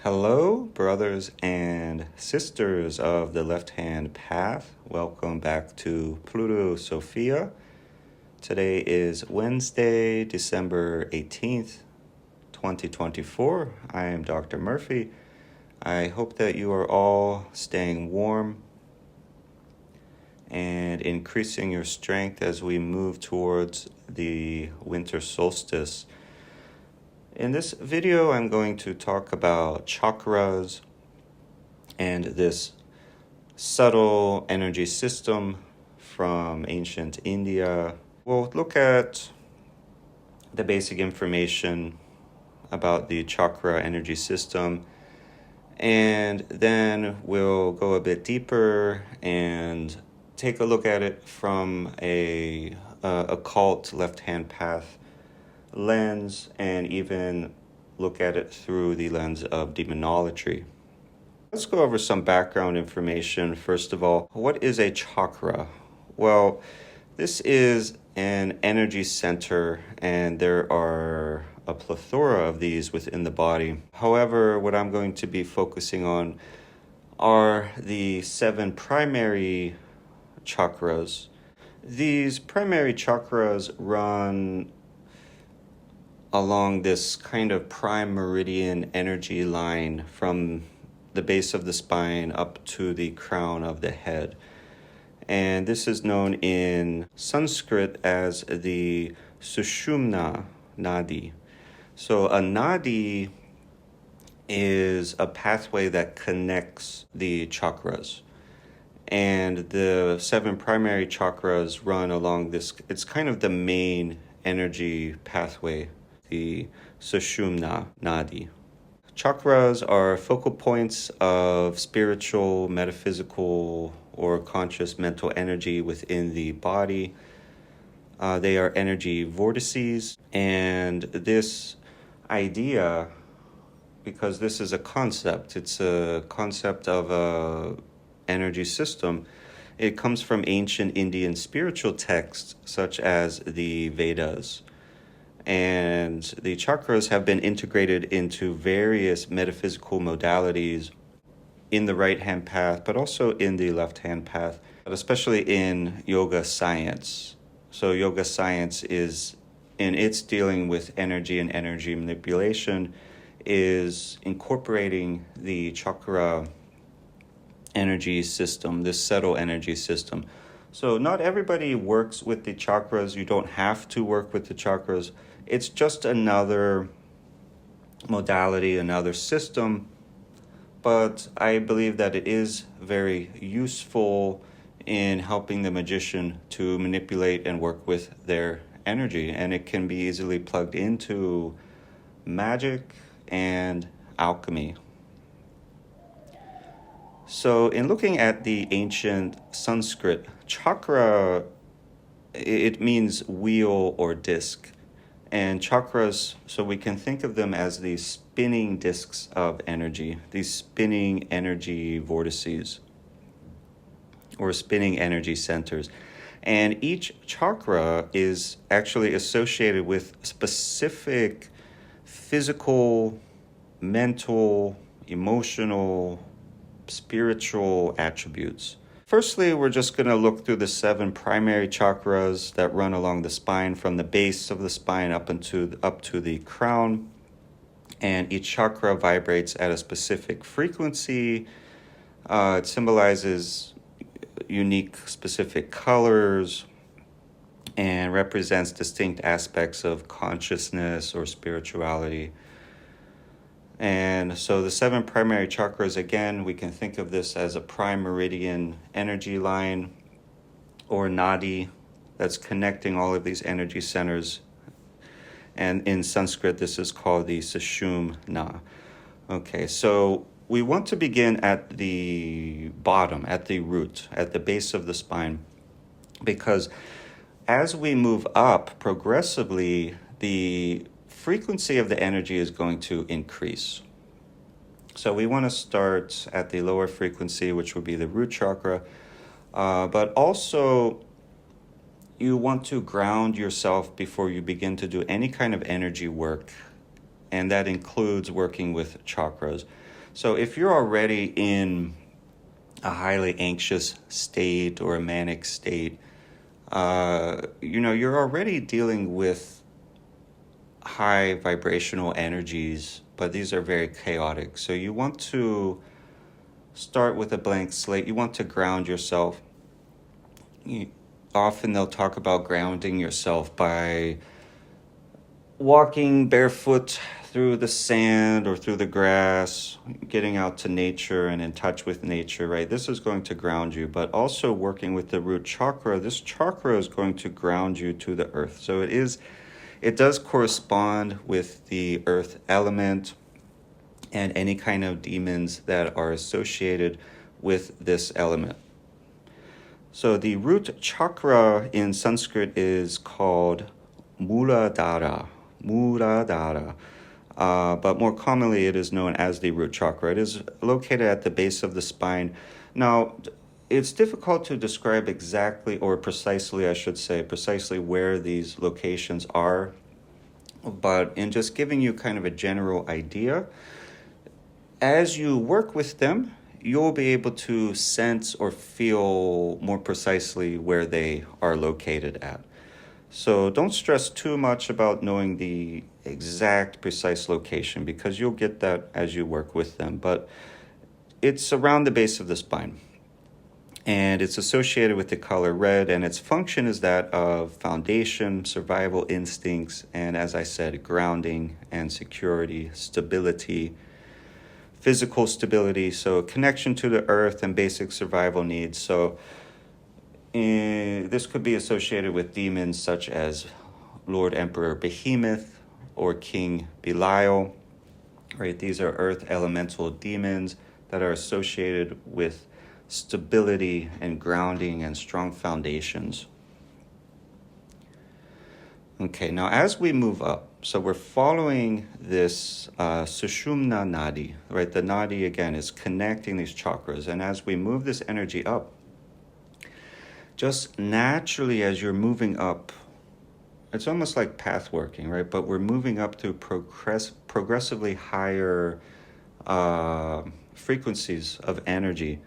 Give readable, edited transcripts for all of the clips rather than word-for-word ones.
Hello, brothers and sisters of the left-hand path. Welcome back to Plutosophia. Today is Wednesday, December 18th, 2024. I am Dr. Murphey. I hope that you are all staying warm and increasing your strength as we move towards the winter solstice. In this video, I'm going to talk about chakras and this subtle energy system from ancient India. We'll look at the basic information about the chakra energy system, and then we'll go a bit deeper and take a look at it from a occult left-hand path lens, and even look at it through the lens of demonolatry. Let's go over some background information. First of all, what is a chakra? Well, this is an energy center, and there are a plethora of these within the body. However, what I'm going to be focusing on are the 7 primary chakras. These primary chakras run along this kind of prime meridian energy line from the base of the spine up to the crown of the head. And this is known in Sanskrit as the Sushumna Nadi. So a nadi is a pathway that connects the chakras. And the 7 primary chakras run along this, it's kind of the main energy pathway, the Sushumna Nadi. Chakras are focal points of spiritual, metaphysical, or conscious mental energy within the body. They are energy vortices, and this idea, because this is a concept, it's a concept of a energy system. It comes from ancient Indian spiritual texts such as the Vedas. And the chakras have been integrated into various metaphysical modalities in the right-hand path, but also in the left-hand path, but especially in yoga science. So yoga science is, in its dealing with energy and energy manipulation, is incorporating the chakra energy system, this subtle energy system. So not everybody works with the chakras. You don't have to work with the chakras. It's just another modality, another system. But I believe that it is very useful in helping the magician to manipulate and work with their energy. And it can be easily plugged into magic and alchemy. So in looking at the ancient Sanskrit, chakra, it means wheel or disc. And chakras, so we can think of them as these spinning discs of energy, these spinning energy vortices, or spinning energy centers. And each chakra is actually associated with specific physical, mental, emotional, spiritual attributes. Firstly, we're just going to look through the 7 primary chakras that run along the spine from the base of the spine up to the crown. And each chakra vibrates at a specific frequency. It symbolizes unique specific colors and represents distinct aspects of consciousness or spirituality. And so the 7 primary chakras, again, we can think of this as a prime meridian energy line or nadi that's connecting all of these energy centers. And in Sanskrit, this is called the Sushumna. Okay, so we want to begin at the bottom, at the root, at the base of the spine, because as we move up progressively, the frequency of the energy is going to increase. So we want to start at the lower frequency, which would be the root chakra, but also you want to ground yourself before you begin to do any kind of energy work and that includes working with chakras. So if you're already in a highly anxious state or a manic state, you're already dealing with high vibrational energies, but these are very chaotic. So you want to start with a blank slate. You want to ground yourself. Often they'll talk about grounding yourself by walking barefoot through the sand or through the grass, getting out to nature and in touch with nature, right? This is going to ground you, but also working with the root chakra. This chakra is going to ground you to the earth. So it does correspond with the earth element and any kind of demons that are associated with this element. So the root chakra in Sanskrit is called Muladhara. But more commonly it is known as the root chakra. It is located at the base of the spine. Now, it's difficult to describe exactly, or precisely, I should say, precisely where these locations are. But in just giving you kind of a general idea, as you work with them, you'll be able to sense or feel more precisely where they are located at. So don't stress too much about knowing the exact precise location, because you'll get that as you work with them. But it's around the base of the spine, and it's associated with the color red, and its function is that of foundation, survival instincts, and as I said, grounding and security, stability, physical stability, so connection to the earth and basic survival needs. So this could be associated with demons such as Lord Emperor Behemoth or King Belial, right? These are earth elemental demons that are associated with stability and grounding and strong foundations. Okay, now as we move up, so we're following this Sushumna Nadi, right? The Nadi, again, is connecting these chakras. And as we move this energy up, just naturally as you're moving up, it's almost like path working, right? But we're moving up to progressively higher frequencies of energy.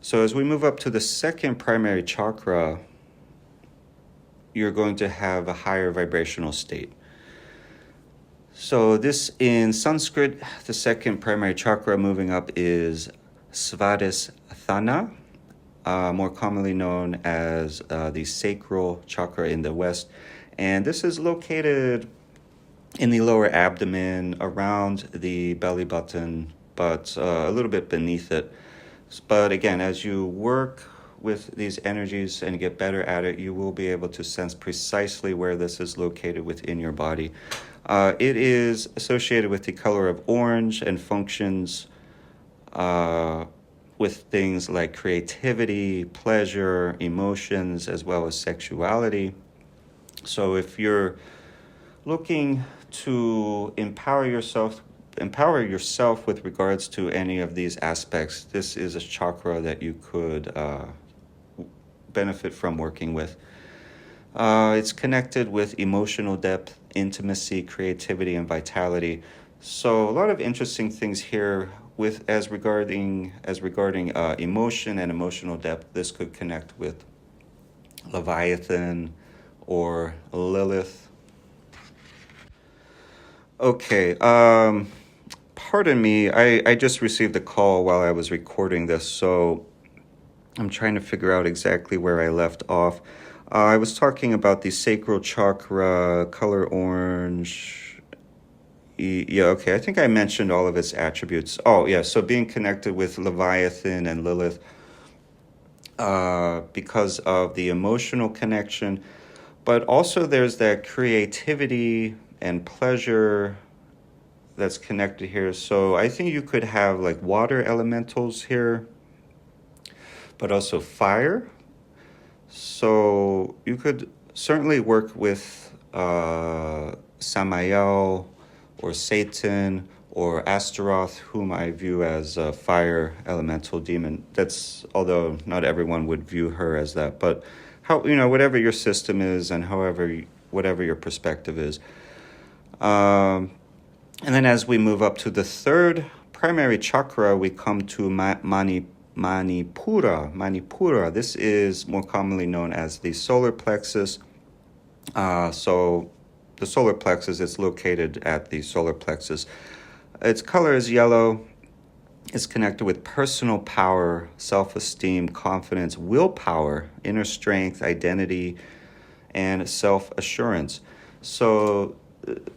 So as we move up to the second primary chakra, you're going to have a higher vibrational state. So this, in Sanskrit, the second primary chakra moving up is Svadhisthana, more commonly known as the sacral chakra in the West. And this is located in the lower abdomen, around the belly button, but a little bit beneath it. But again, as you work with these energies and get better at it, you will be able to sense precisely where this is located within your body. It is associated with the color of orange and functions with things like creativity, pleasure, emotions, as well as sexuality. So if you're looking to empower yourself with regards to any of these aspects, this is a chakra that you could benefit from working with. It's connected with emotional depth, intimacy, creativity, and vitality. So a lot of interesting things here as regarding emotion and emotional depth. This could connect with Leviathan or Lilith. Okay, pardon me, I just received a call while I was recording this, so I'm trying to figure out exactly where I left off. I was talking about the sacral chakra, color orange. Yeah, okay, I think I mentioned all of its attributes. Oh, yeah, so being connected with Leviathan and Lilith because of the emotional connection, but also there's that creativity and pleasure that's connected here. So I think you could have like water elementals here, but also fire. So you could certainly work with Samael or Satan or Astaroth, whom I view as a fire elemental demon. That's, although not everyone would view her as that, but whatever your system is and whatever your perspective is. And then as we move up to the third primary chakra, we come to Manipura. This is more commonly known as the solar plexus. So the solar plexus is located at the solar plexus. Its color is yellow. It's connected with personal power, self-esteem, confidence, willpower, inner strength, identity, and self-assurance. So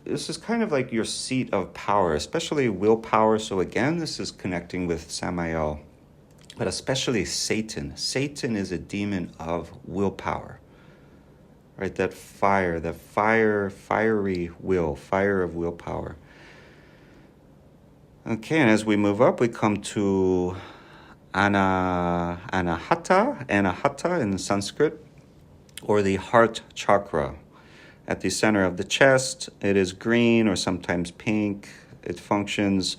this is kind of like your seat of power, especially willpower. So again, this is connecting with Samael, but especially Satan. Satan is a demon of willpower, right? That fiery will, fire of willpower. Okay, and as we move up, we come to Anahata in Sanskrit, or the heart chakra. At the center of the chest, it is green or sometimes pink. It functions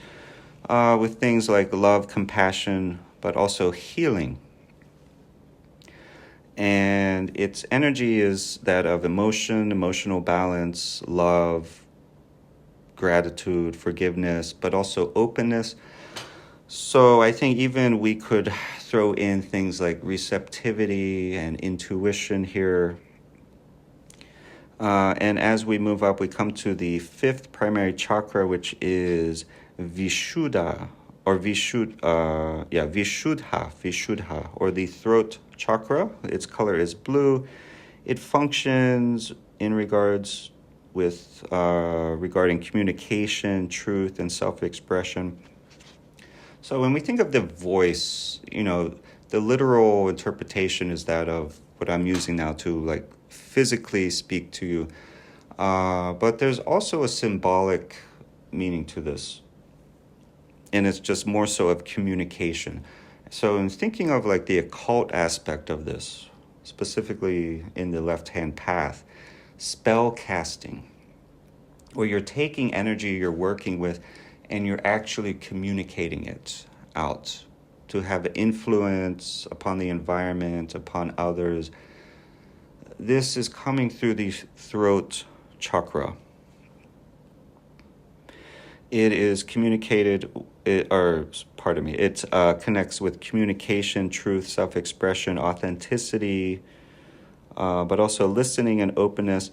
with things like love, compassion, but also healing. And its energy is that of emotion, emotional balance, love, gratitude, forgiveness, but also openness. So I think even we could throw in things like receptivity and intuition here. And as we move up, we come to the fifth primary chakra, which is Vishuddha, or Vishuddha, or the throat chakra. Its color is blue. It functions in regards with regarding communication, truth, and self-expression. So when we think of the voice, the literal interpretation is that of what I'm using now to like physically speak to you. But there's also a symbolic meaning to this. And it's just more so of communication. So in thinking of like the occult aspect of this, specifically in the left-hand path, spell casting, where you're taking energy you're working with and you're actually communicating it out to have influence upon the environment, upon others. This is coming through the throat chakra. It is communicated, it connects with communication, truth, self-expression, authenticity, but also listening and openness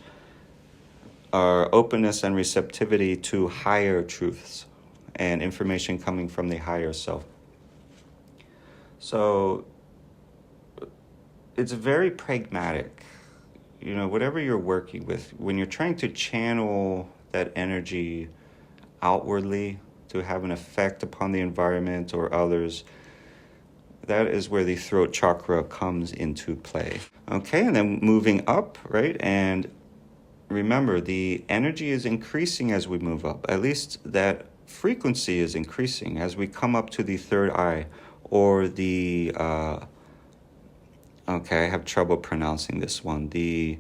and receptivity to higher truths and information coming from the higher self. So it's very pragmatic. Whatever you're working with, when you're trying to channel that energy outwardly to have an effect upon the environment or others, that is where the throat chakra comes into play. Okay, and then moving up, right? And remember, the energy is increasing as we move up. At least that frequency is increasing as we come up to the third eye, or the, I have trouble pronouncing this one, the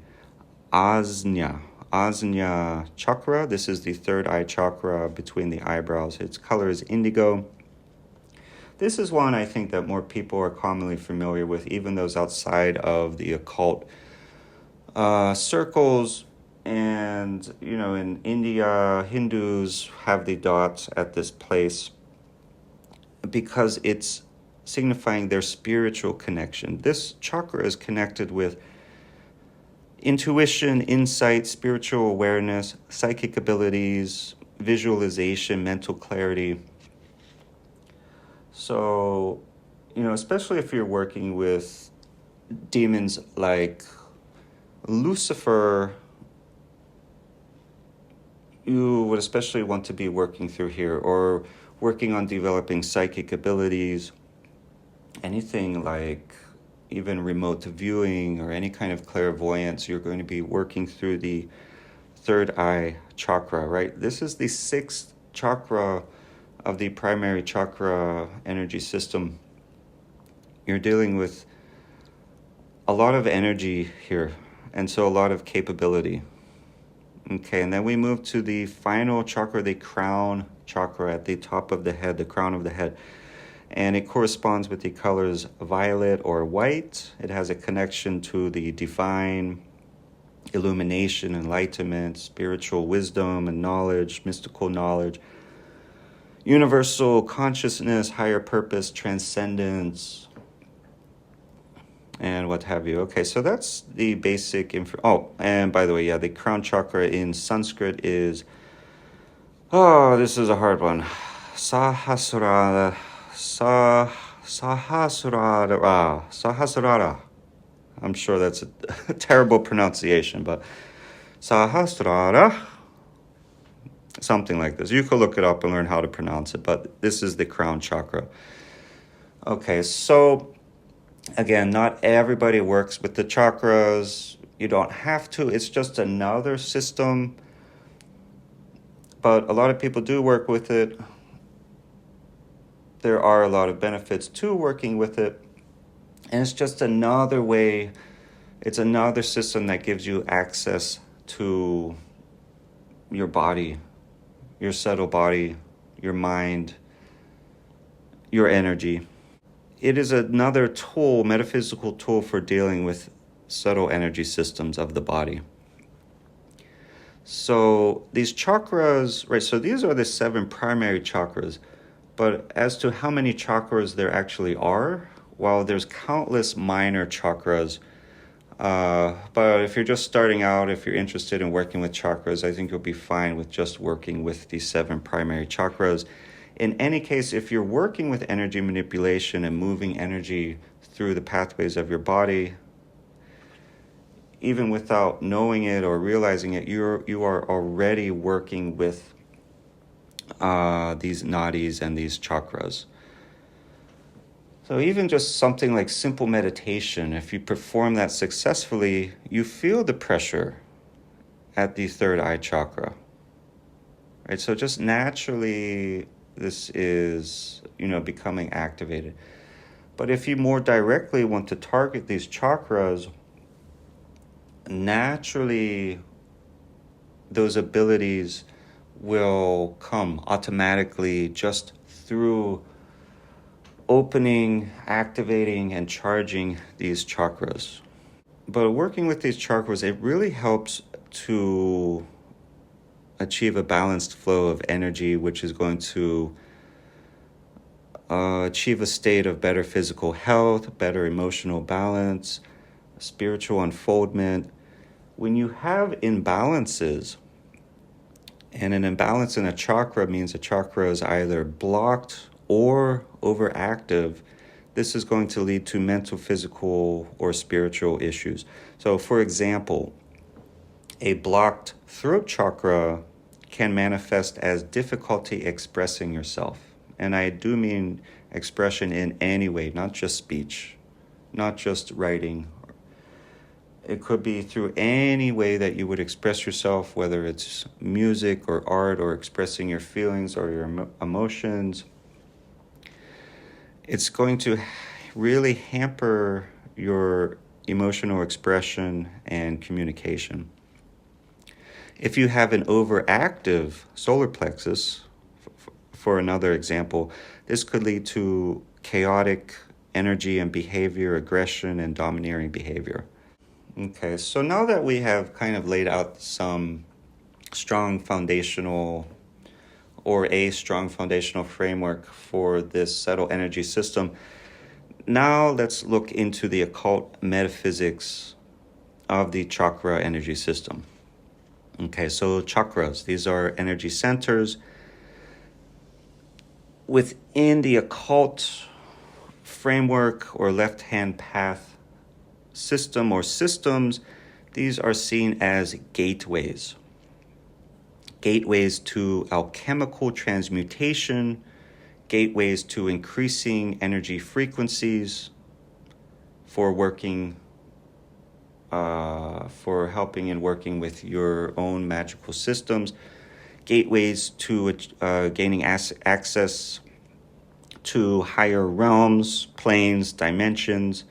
Ajna chakra. This is the third eye chakra between the eyebrows. Its color is indigo. This is one I think that more people are commonly familiar with, even those outside of the occult circles. And, in India, Hindus have the dots at this place because it's signifying their spiritual connection. This chakra is connected with intuition, insight, spiritual awareness, psychic abilities, visualization, mental clarity. So, especially if you're working with demons like Lucifer, you would especially want to be working through here, or working on developing psychic abilities, anything like even remote viewing or any kind of clairvoyance. You're going to be working through the third eye chakra, right? This is the sixth chakra of the primary chakra energy system. You're dealing with a lot of energy here, and so a lot of capability. Okay, and then we move to the final chakra, the crown chakra at the top of the head, the crown of the head. And it corresponds with the colors violet or white. It has a connection to the divine, illumination, enlightenment, spiritual wisdom and knowledge, mystical knowledge, universal consciousness, higher purpose, transcendence, and what have you. Okay, so that's the basic info. Oh, and by the way, yeah, the crown chakra in Sanskrit is, oh, this is a hard one. Sahasrara. Sahasrara. I'm sure that's a terrible pronunciation, but Sahasrara, something like this. You could look it up and learn how to pronounce it, but this is the crown chakra. Okay, so again, not everybody works with the chakras. You don't have to. It's just another system, but a lot of people do work with it. There are a lot of benefits to working with it. And it's just another way, it's another system that gives you access to your body, your subtle body, your mind, your energy. It is another tool, metaphysical tool for dealing with subtle energy systems of the body. So these chakras, right, so these are the 7 primary chakras. But as to how many chakras there actually are, well, there's countless minor chakras. But if you're just starting out, if you're interested in working with chakras, I think you'll be fine with just working with the 7 primary chakras. In any case, if you're working with energy manipulation and moving energy through the pathways of your body, even without knowing it or realizing it, you are already working with these nadis and these chakras. So even just something like simple meditation, if you perform that successfully, you feel the pressure at the third eye chakra. Right? So just naturally, this is, becoming activated. But if you more directly want to target these chakras, naturally, those abilities will come automatically just through opening, activating, and charging these chakras. But working with these chakras, it really helps to achieve a balanced flow of energy, which is going to achieve a state of better physical health, better emotional balance, spiritual unfoldment. When you have imbalances, and an imbalance in a chakra means a chakra is either blocked or overactive, this is going to lead to mental, physical, or spiritual issues. So, for example, a blocked throat chakra can manifest as difficulty expressing yourself. And I do mean expression in any way, not just speech, not just writing. It could be through any way that you would express yourself, whether it's music or art or expressing your feelings or your emotions. It's going to really hamper your emotional expression and communication. If you have an overactive solar plexus, for another example, this could lead to chaotic energy and behavior, aggression, and domineering behavior. Okay, so now that we have kind of laid out some strong foundational framework for this subtle energy system, now let's look into the occult metaphysics of the chakra energy system. Okay, so chakras, these are energy centers. Within the occult framework or left-hand path system or systems, these are seen as gateways. Gateways to alchemical transmutation, gateways to increasing energy frequencies for working, for helping and working with your own magical systems, gateways to gaining access to higher realms, planes, dimensions.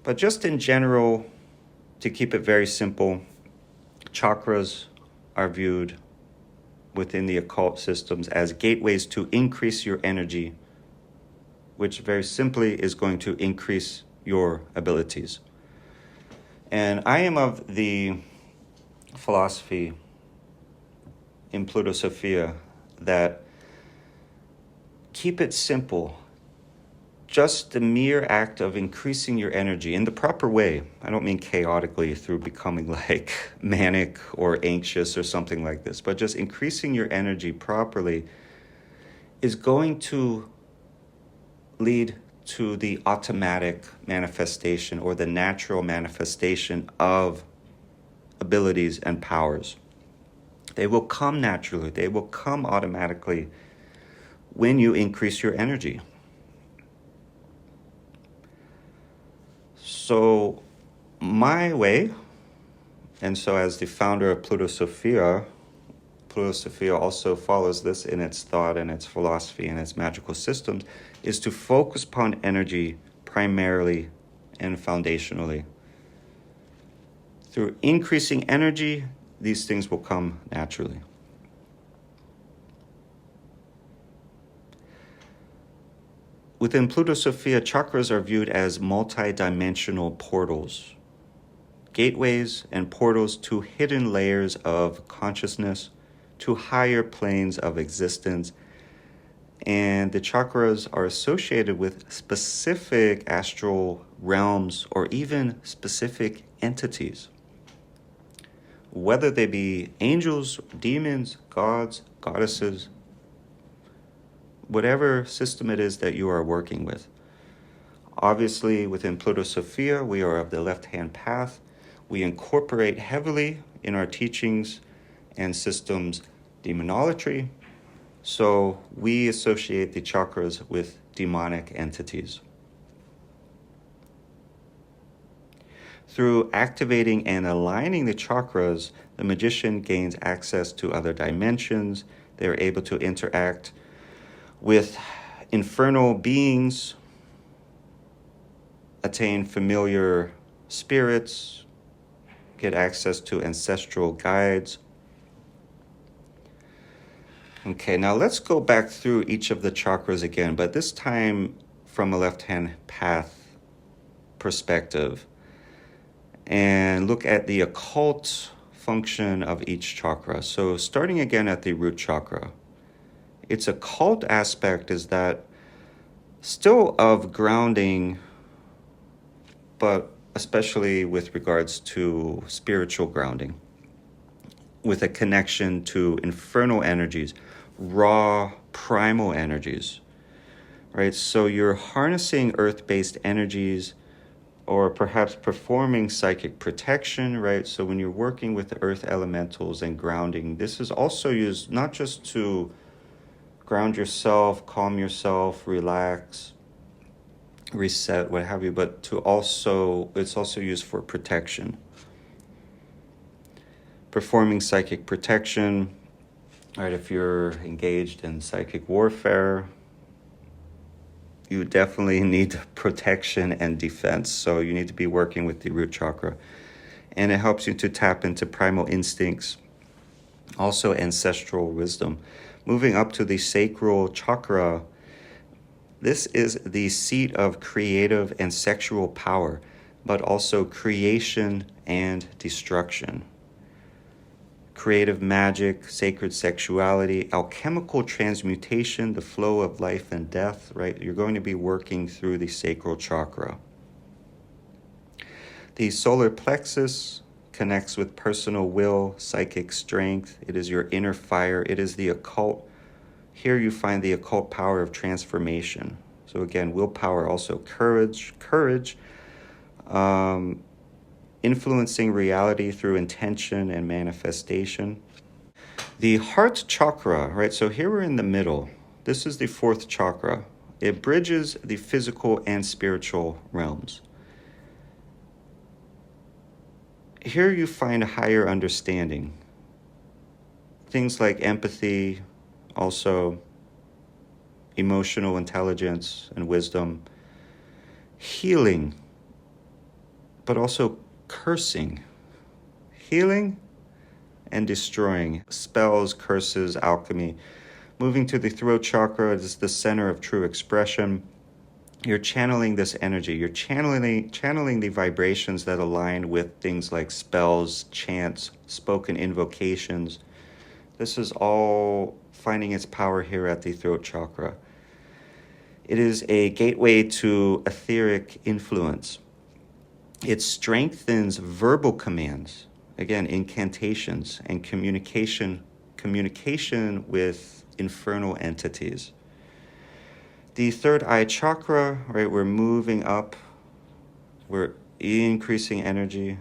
But just in general, to keep it very simple, chakras are viewed within the occult systems as gateways to increase your energy, which very simply is going to increase your abilities. And I am of the philosophy in Plutosophia that keep it simple. Just the mere act of increasing your energy in the proper way. I don't mean chaotically through becoming like manic or anxious or something like this, but just increasing your energy properly is going to lead to the automatic manifestation or the natural manifestation of abilities and powers. They will come naturally. They will come automatically when you increase your energy. So my way, and so as the founder of Plutosophia also follows this in its thought and its philosophy and its magical systems, is to focus upon energy primarily and foundationally. Through increasing energy, these things will come naturally. Within Plutosophia, chakras are viewed as multi-dimensional portals, gateways and portals to hidden layers of consciousness, to higher planes of existence. And the chakras are associated with specific astral realms or even specific entities, whether they be angels, demons, gods, goddesses, whatever system it is that you are working with. Obviously, within Plutosophia, we are of the left-hand path. We incorporate heavily in our teachings and systems demonolatry. So we associate the chakras with demonic entities. Through activating and aligning the chakras, the magician gains access to other dimensions. They're able to interact with infernal beings, attain familiar spirits, get access to ancestral guides. Okay, now let's go back through each of the chakras again, but this time from a left-hand path perspective, and look at the occult function of each chakra. So starting again at the root chakra, its occult aspect is that still of grounding, but especially with regards to spiritual grounding, with a connection to infernal energies, raw primal energies, right? So you're harnessing earth-based energies or perhaps performing psychic protection, right? So when you're working with the earth elementals and grounding, this is also used not just to ground yourself, calm yourself, relax, reset, what have you, but it's also used for protection. Performing psychic protection, right? If you're engaged in psychic warfare, you definitely need protection and defense. So you need to be working with the root chakra. And it helps you to tap into primal instincts, also ancestral wisdom. Moving up to the sacral chakra, this is the seat of creative and sexual power, but also creation and destruction. Creative magic, sacred sexuality, alchemical transmutation, the flow of life and death, right? You're going to be working through the sacral chakra. The solar plexus connects with personal will, psychic strength. It is your inner fire. It is the occult. Here you find the occult power of transformation. So again, willpower, also courage, influencing reality through intention and manifestation. The heart chakra, right? So here we're in the middle. This is the fourth chakra. It bridges the physical and spiritual realms. Here you find a higher understanding. Things like empathy, also emotional intelligence and wisdom, healing, but also cursing, healing and destroying, spells, curses, alchemy. Moving to the throat chakra is the center of true expression. You're channeling this energy. You're channeling the vibrations that align with things like spells, chants, spoken invocations. This is all finding its power here at the throat chakra. It is a gateway to etheric influence. It strengthens verbal commands, again, incantations, and communication with infernal entities. The third eye chakra, right, we're moving up, we're increasing energy,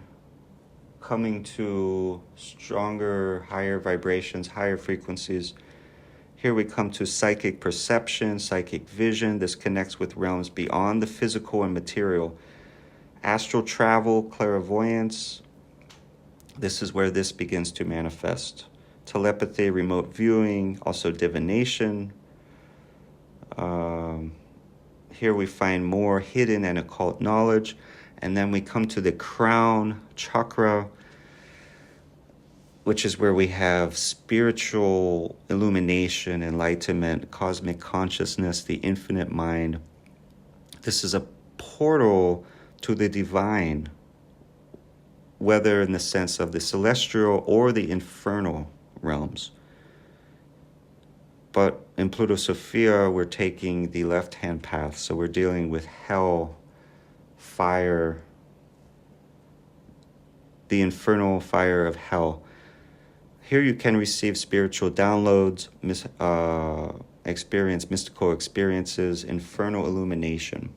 coming to stronger, higher vibrations, higher frequencies. Here we come to psychic perception, psychic vision. This connects with realms beyond the physical and material. Astral travel, clairvoyance. This is where this begins to manifest. Telepathy, remote viewing, also divination. Here we find more hidden and occult knowledge. And then we come to the crown chakra, which is where we have spiritual illumination, enlightenment, cosmic consciousness, the infinite mind. This is a portal to the divine, whether in the sense of the celestial or the infernal realms. But in Plutosophia, we're taking the left-hand path. So we're dealing with hell, fire, the infernal fire of hell. Here you can receive spiritual downloads, experience mystical experiences, infernal illumination.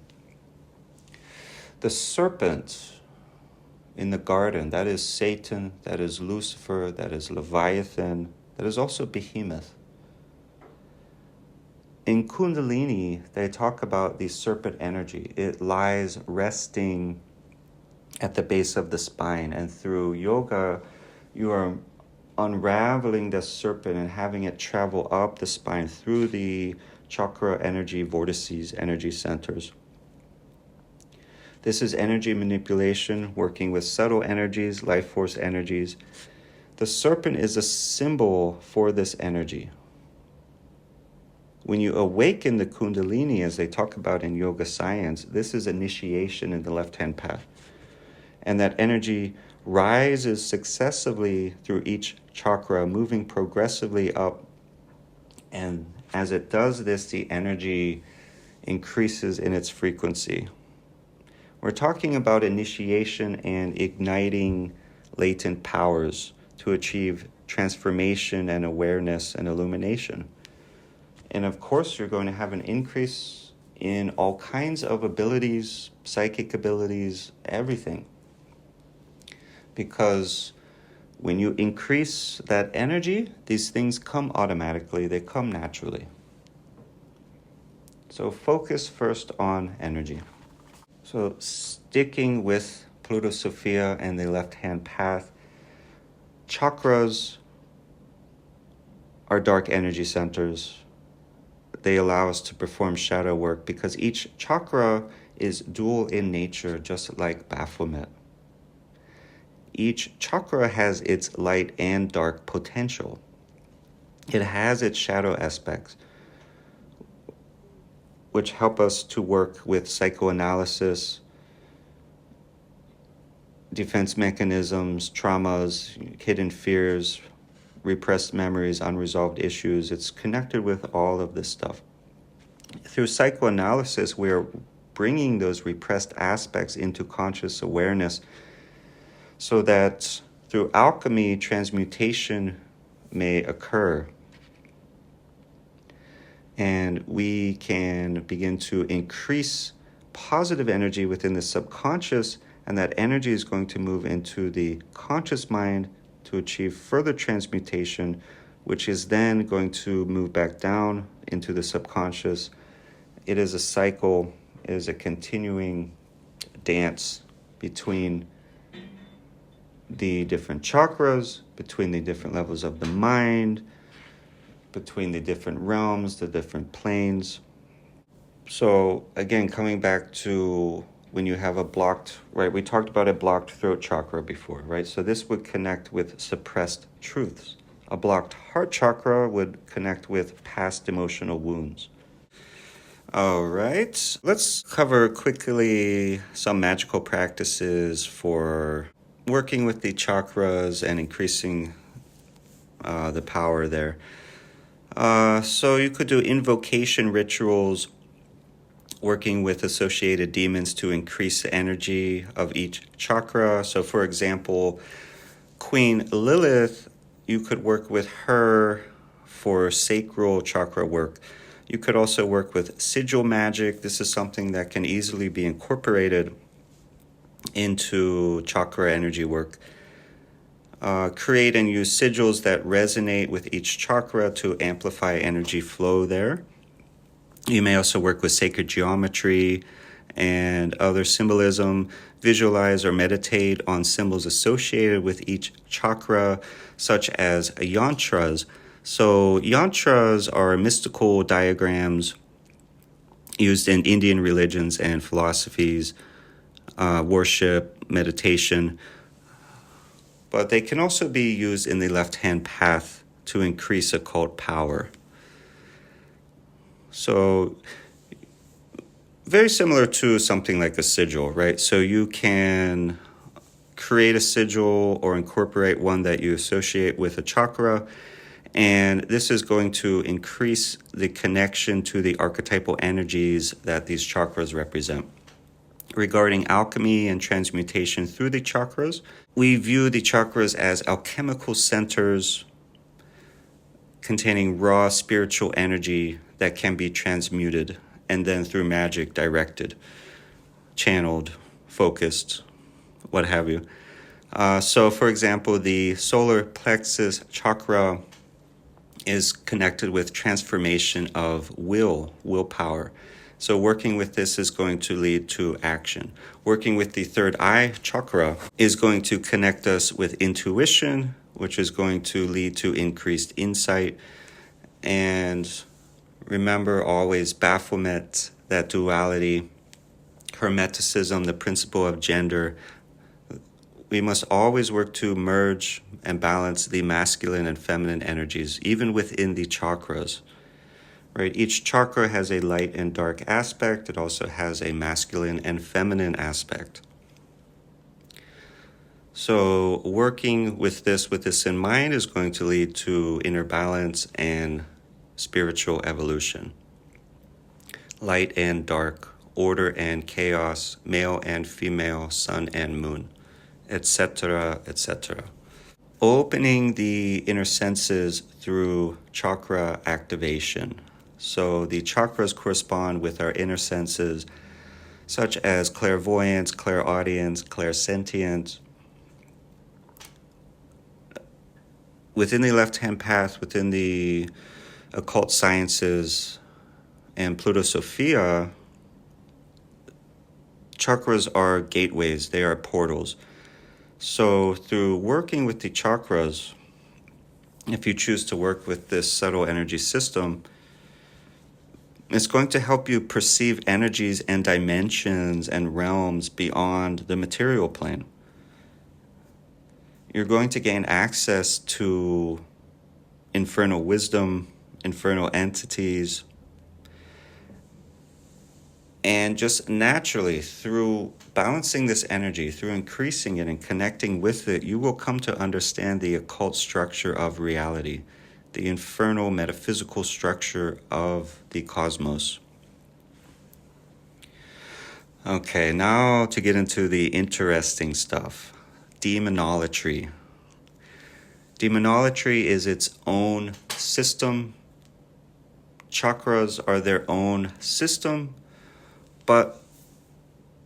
The serpent in the garden, that is Satan, that is Lucifer, that is Leviathan, that is also Behemoth. In Kundalini, they talk about the serpent energy. It lies resting at the base of the spine. And through yoga, you are unraveling the serpent and having it travel up the spine through the chakra energy vortices, energy centers. This is energy manipulation, working with subtle energies, life force energies. The serpent is a symbol for this energy. When you awaken the Kundalini, as they talk about in yoga science, this is initiation in the left-hand path. And that energy rises successively through each chakra, moving progressively up. And as it does this, the energy increases in its frequency. We're talking about initiation and igniting latent powers to achieve transformation and awareness and illumination. And of course, you're going to have an increase in all kinds of abilities, psychic abilities, everything. Because when you increase that energy, these things come automatically, they come naturally. So focus first on energy. So sticking with Plutosophia and the left-hand path, chakras are dark energy centers. They allow us to perform shadow work because each chakra is dual in nature, just like Baphomet. Each chakra has its light and dark potential. It has its shadow aspects, which help us to work with psychoanalysis, defense mechanisms, traumas, hidden fears, repressed memories, unresolved issues. It's connected with all of this stuff. Through psychoanalysis, we're bringing those repressed aspects into conscious awareness so that through alchemy, transmutation may occur. And we can begin to increase positive energy within the subconscious, and that energy is going to move into the conscious mind to achieve further transmutation, which is then going to move back down into the subconscious. It is a cycle, it is a continuing dance between the different chakras, between the different levels of the mind, between the different realms, the different planes. So again, coming back to when you have a blocked, right, we talked about a blocked throat chakra before, right? So this would connect with suppressed truths. A blocked heart chakra would connect with past emotional wounds. All right, let's cover quickly some magical practices for working with the chakras and increasing the power there. So you could do invocation rituals, working with associated demons to increase the energy of each chakra. So for example, Queen Lilith, you could work with her for sacral chakra work. You could also work with sigil magic. This is something that can easily be incorporated into chakra energy work. Create and use sigils that resonate with each chakra to amplify energy flow there. You may also work with sacred geometry and other symbolism. Visualize or meditate on symbols associated with each chakra, such as yantras. So yantras are mystical diagrams used in Indian religions and philosophies, worship, meditation. But they can also be used in the left-hand path to increase occult power. So very similar to something like a sigil, right? So you can create a sigil or incorporate one that you associate with a chakra, and this is going to increase the connection to the archetypal energies that these chakras represent. Regarding alchemy and transmutation through the chakras, we view the chakras as alchemical centers containing raw spiritual energy that can be transmuted and then through magic directed, channeled, focused, what have you. So for example, the solar plexus chakra is connected with transformation of willpower. So working with this is going to lead to action. Working with the third eye chakra is going to connect us with intuition, which is going to lead to increased insight. And remember always Baphomet, that duality, Hermeticism, the principle of gender. We must always work to merge and balance the masculine and feminine energies, even within the chakras. Right? Each chakra has a light and dark aspect. It also has a masculine and feminine aspect. So working with this in mind is going to lead to inner balance and spiritual evolution. Light and dark, order and chaos, male and female, sun and moon, etc., etc. Opening the inner senses through chakra activation. So the chakras correspond with our inner senses, such as clairvoyance, clairaudience, clairsentience. Within the left-hand path, within the occult sciences and Plutosophia, chakras are gateways, they are portals. So through working with the chakras, if you choose to work with this subtle energy system, it's going to help you perceive energies and dimensions and realms beyond the material plane. You're going to gain access to infernal wisdom, infernal entities, and just naturally, through balancing this energy, through increasing it and connecting with it, you will come to understand the occult structure of reality, the infernal metaphysical structure of the cosmos. Okay, now to get into the interesting stuff. Demonolatry. Demonolatry is its own system. Chakras are their own system, but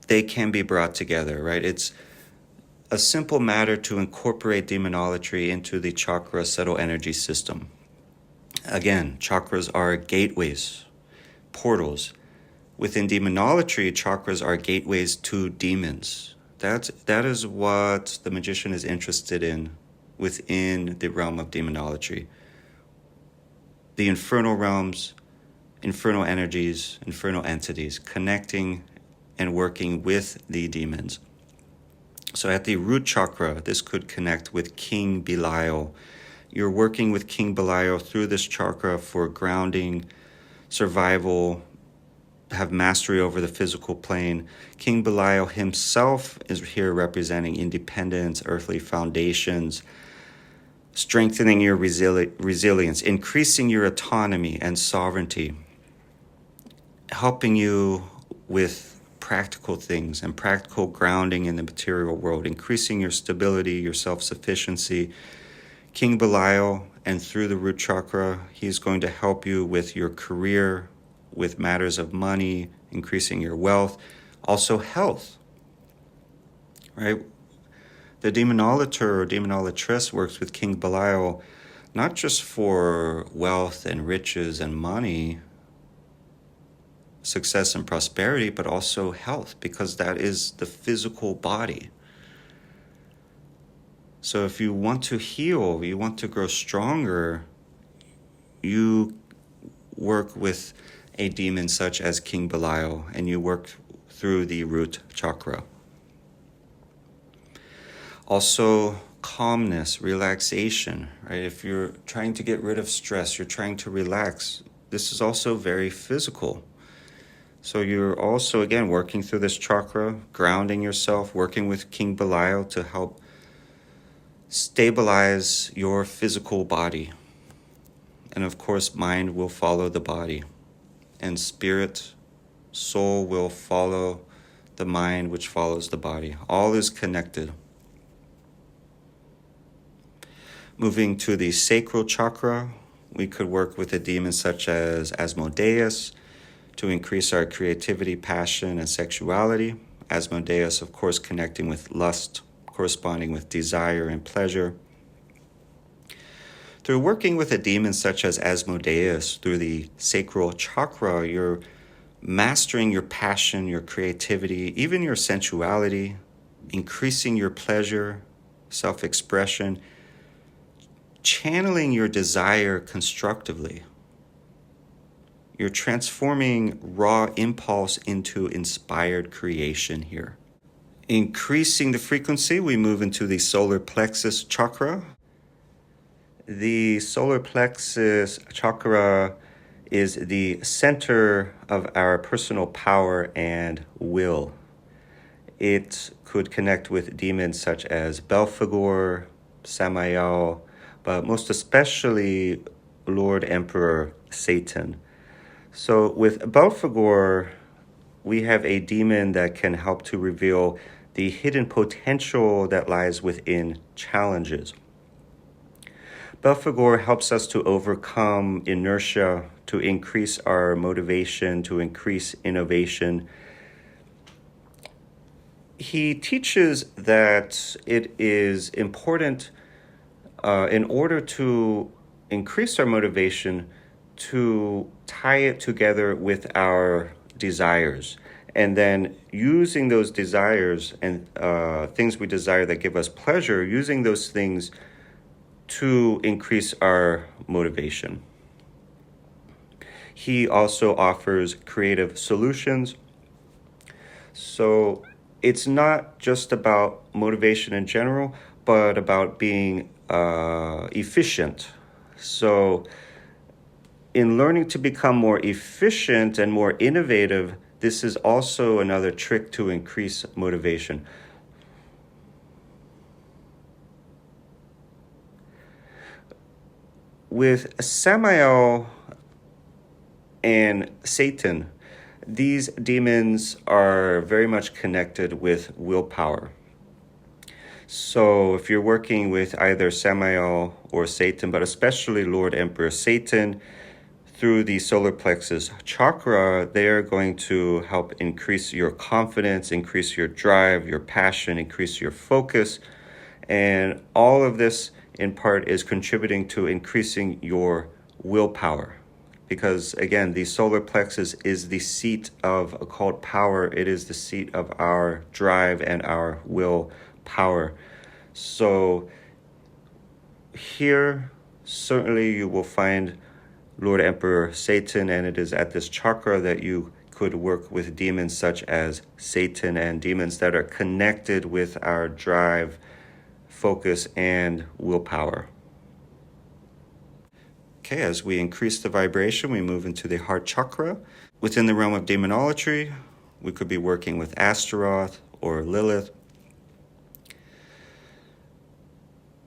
they can be brought together, right? It's a simple matter to incorporate demonolatry into the chakra subtle energy system. Again, chakras are gateways, portals. Within demonolatry, chakras are gateways to demons. That is what the magician is interested in within the realm of demonolatry. The infernal realms, infernal energies, infernal entities, connecting and working with the demons. So at the root chakra, this could connect with King Belial. You're working with King Belial through this chakra for grounding, survival, have mastery over the physical plane. King Belial himself is here representing independence, earthly foundations, strengthening your resilience, increasing your autonomy and sovereignty, helping you with practical things and practical grounding in the material world, increasing your stability, your self-sufficiency. King Belial, and through the root chakra, he's going to help you with your career, with matters of money, increasing your wealth, also health, right? The demonolator or demonolatress works with King Belial not just for wealth and riches and money, success and prosperity, but also health, because that is the physical body. So if you want to heal, you want to grow stronger, you work with a demon such as King Belial, and you work through the root chakra. Also, calmness, relaxation, right? If you're trying to get rid of stress, you're trying to relax, this is also very physical. So you're also, again, working through this chakra, grounding yourself, working with King Belial to help stabilize your physical body. And of course, mind will follow the body. And spirit, soul will follow the mind, which follows the body. All is connected. Moving to the sacral chakra, we could work with a demon such as Asmodeus to increase our creativity, passion, and sexuality. Asmodeus, of course, connecting with lust, corresponding with desire and pleasure. Through working with a demon such as Asmodeus through the sacral chakra, you're mastering your passion, your creativity, even your sensuality, increasing your pleasure, self-expression, channeling your desire constructively. You're transforming raw impulse into inspired creation here. Increasing the frequency, we move into the solar plexus chakra. The solar plexus chakra is the center of our personal power and will. It could connect with demons such as Belphegor, Samael, but most especially Lord Emperor Satan. So with Belphegor, we have a demon that can help to reveal the hidden potential that lies within challenges. Belphegor helps us to overcome inertia, to increase our motivation, to increase innovation. He teaches that it is important in order to increase our motivation to tie it together with our desires. And then using those desires and things we desire that give us pleasure, using those things to increase our motivation. He also offers creative solutions. So it's not just about motivation in general, but about being efficient. So in learning to become more efficient and more innovative, this is also another trick to increase motivation. With Samael and Satan, these demons are very much connected with willpower. So if you're working with either Samael or Satan, but especially Lord Emperor Satan, through the solar plexus chakra, they're going to help increase your confidence, increase your drive, your passion, increase your focus. And all of this, in part, is contributing to increasing your willpower. Because, again, the solar plexus is the seat of occult power. It is the seat of our drive and our willpower. So here, certainly you will find Lord Emperor Satan, and it is at this chakra that you could work with demons such as Satan and demons that are connected with our drive, focus, and willpower. Okay, as we increase the vibration, we move into the heart chakra. Within the realm of demonolatry, we could be working with Astaroth or Lilith.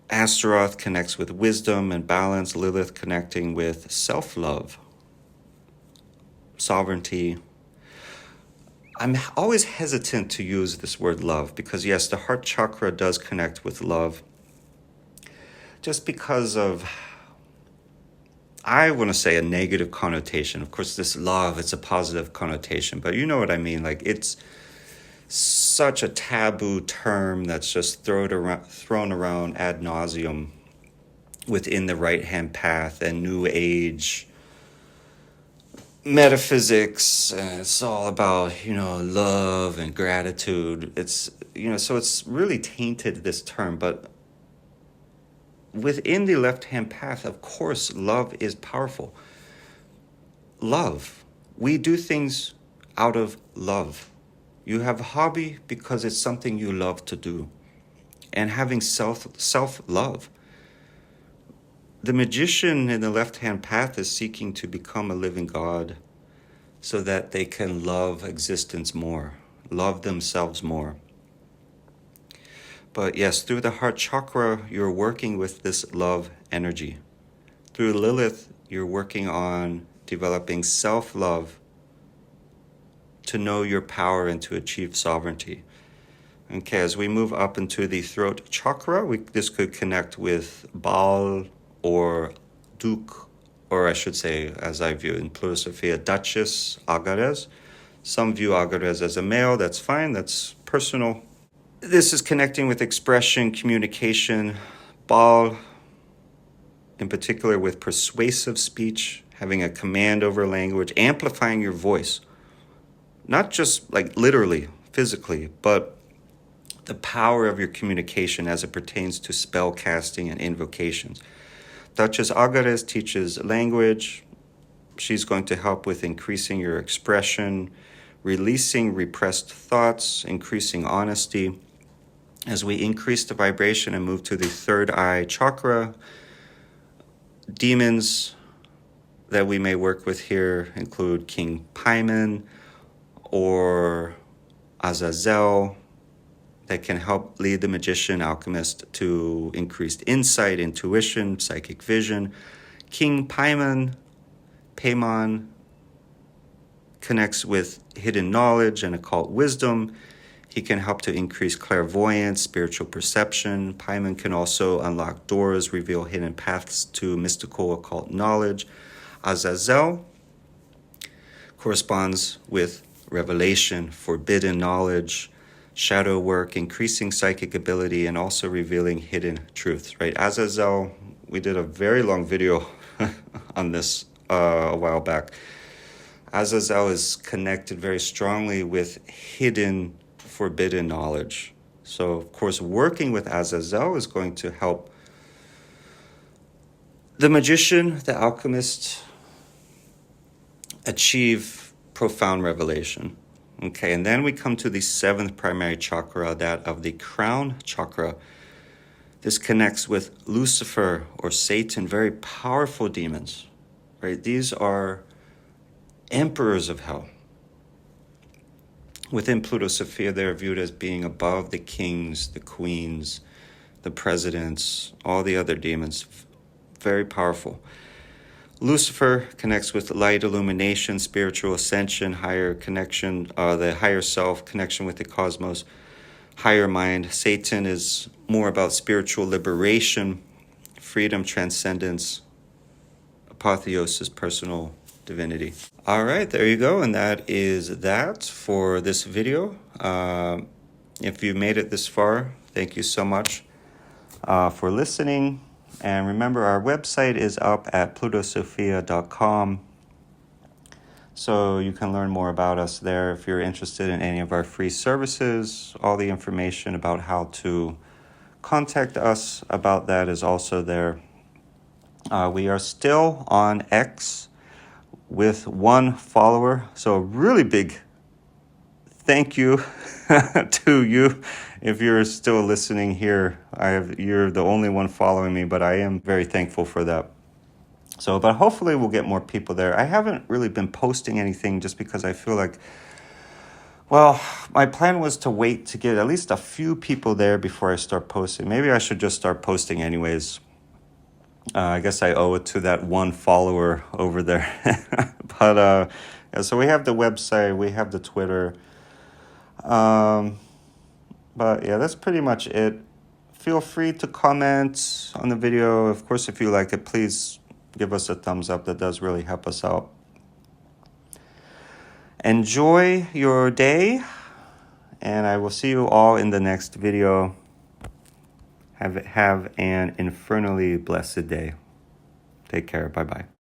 Astaroth connects with wisdom and balance. Lilith connecting with self-love, sovereignty. I'm always hesitant to use this word love because, yes, the heart chakra does connect with love. Just because of, I want to say, a negative connotation. Of course, this love, it's a positive connotation, but you know what I mean. Like, it's such a taboo term that's just thrown around ad nauseum within the right-hand path and New Age metaphysics. And it's all about, love and gratitude. It's, so it's really tainted, this term. But within the left-hand path, of course, love is powerful. Love. We do things out of love. You have a hobby because it's something you love to do. And having self-love. The magician in the left-hand path is seeking to become a living God so that they can love existence more, love themselves more. But yes, through the heart chakra, you're working with this love energy. Through Lilith, you're working on developing self-love to know your power and to achieve sovereignty. Okay, as we move up into the throat chakra, this could connect with Baal or Duke, or I should say, as I view in Plutosophia, Duchess, Agares. Some view Agares as a male. That's fine. That's personal. This is connecting with expression, communication. Baal, in particular, with persuasive speech, having a command over language, amplifying your voice. Not just like literally, physically, but the power of your communication as it pertains to spell casting and invocations. Duchess Agares teaches language. She's going to help with increasing your expression, releasing repressed thoughts, increasing honesty. As we increase the vibration and move to the third eye chakra, demons that we may work with here include King Paimon or Azazel, that can help lead the magician, alchemist to increased insight, intuition, psychic vision. King Paimon connects with hidden knowledge and occult wisdom. He can help to increase clairvoyance, spiritual perception. Paimon can also unlock doors, reveal hidden paths to mystical occult knowledge. Azazel corresponds with revelation, forbidden knowledge, shadow work, increasing psychic ability, and also revealing hidden truths, right? Azazel, we did a very long video on this a while back. Azazel is connected very strongly with hidden, forbidden knowledge. So, of course, working with Azazel is going to help the magician, the alchemist, achieve profound revelation. Okay, and then we come to the seventh primary chakra, that of the crown chakra. This connects with Lucifer or Satan, very powerful demons, right? These are emperors of hell. Within Plutosophia, they're viewed as being above the kings, the queens, the presidents, all the other demons. Very powerful. Lucifer connects with light, illumination, spiritual ascension, higher connection, the higher self, connection with the cosmos, higher mind. Satan is more about spiritual liberation, freedom, transcendence, apotheosis, personal divinity. All right, there you go. And that is that for this video. If you made it this far, thank you so much for listening. And remember, our website is up at plutosophia.com. So you can learn more about us there if you're interested in any of our free services. All the information about how to contact us about that is also there. We are still on X with 1 follower. So a really big thank you to you. If you're still listening here, you're the only one following me, but I am very thankful for that. So, but hopefully we'll get more people there. I haven't really been posting anything just because I feel like, well, my plan was to wait to get at least a few people there before I start posting. Maybe I should just start posting anyways. I guess I owe it to that one follower over there. But yeah, so we have the website, we have the Twitter. But yeah, that's pretty much it. Feel free to comment on the video. Of course, if you like it, please give us a thumbs up. That does really help us out. Enjoy your day, and I will see you all in the next video. Have an infernally blessed day. Take care. Bye-bye.